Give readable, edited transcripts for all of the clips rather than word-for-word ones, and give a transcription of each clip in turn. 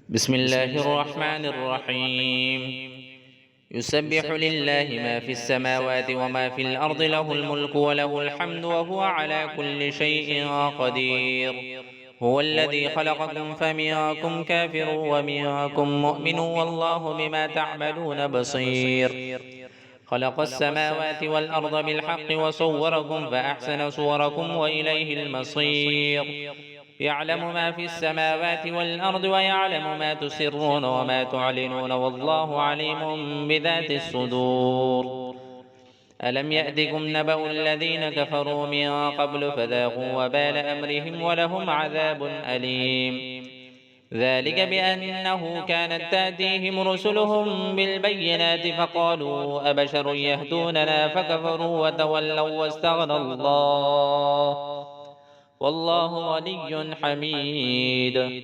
بسم الله الرحمن الرحيم. يسبح لله ما في السماوات وما في الأرض، له الملك وله الحمد وهو على كل شيء قدير. هو الذي خلقكم فمنكم كافر ومنكم مؤمن، والله بما تعملون بصير. خلق السماوات والأرض بالحق وصوركم فأحسن صوركم وإليه المصير. يعلم ما في السماوات والأرض ويعلم ما تسرون وما تعلنون، والله عليم بذات الصدور. ألم يأتكم نبأ الذين كفروا من قبل فذاقوا وبال أمرهم ولهم عذاب أليم. ذلك بأنه كانت تأتيهم رسلهم بالبينات فقالوا أبشر يهدوننا فكفروا وتولوا واستغنى الله، والله غني حميد.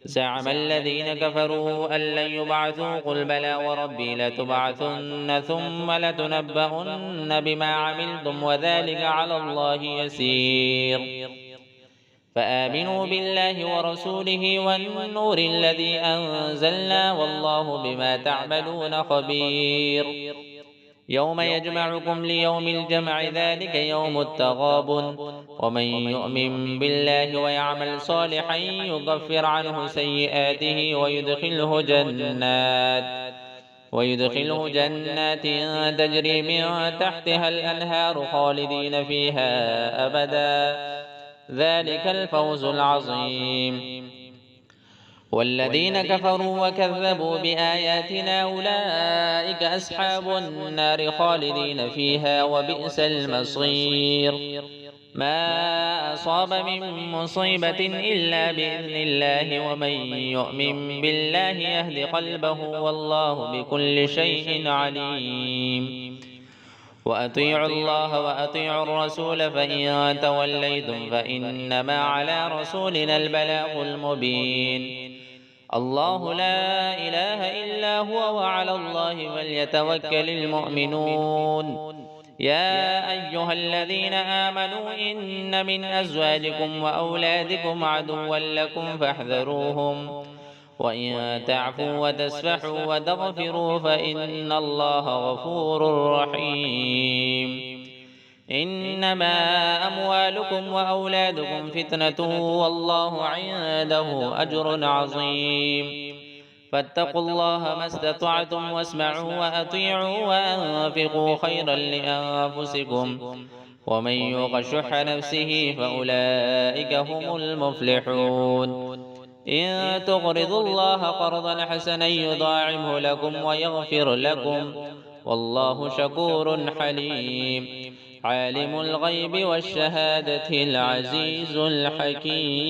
زعم الذين كفروا أن لن يبعثوا، قل بلى وربي لتبعثن ثم لتنبؤن بما عملتم وذلك على الله يسير. فآمنوا بالله ورسوله والنور الذي أنزلنا، والله بما تعملون خبير. يوم يجمعكم ليوم الجمع، ذلك يوم التغابن. ومن يؤمن بالله ويعمل صالحا يكفر عنه سيئاته ويدخله جنات تجري من تحتها الأنهار خالدين فيها أبدا، ذلك الفوز العظيم. والذين كفروا وكذبوا بآياتنا أولئك أصحاب النار خالدين فيها وبئس المصير. ما أصاب من مصيبة إلا بإذن الله، ومن يؤمن بالله يهد قلبه، والله بكل شيء عليم. وأطيعوا الله وأطيعوا الرسول، فإن توليتم فإنما على رسولنا البلاغ المبين. الله لا إله إلا هو، وعلى الله فليتوكل المؤمنون. يا أيها الذين آمنوا إن من أزواجكم وأولادكم عدوا لكم فاحذروهم، وإن تعفوا وتصفحوا وتغفروا فإن الله غفور رحيم. إنما أموالكم وأولادكم فتنة، والله عنده أجر عظيم. فاتقوا الله ما استطعتم، واسمعوا وأطيعوا وأنفقوا خيرا لأنفسكم، ومن يوق شح نفسه فأولئك هم المفلحون. إن تقرضوا الله قرضا حسنا يضاعفه لكم ويغفر لكم، والله شكور حليم. عالم الغيب والشهادة العزيز الحكيم.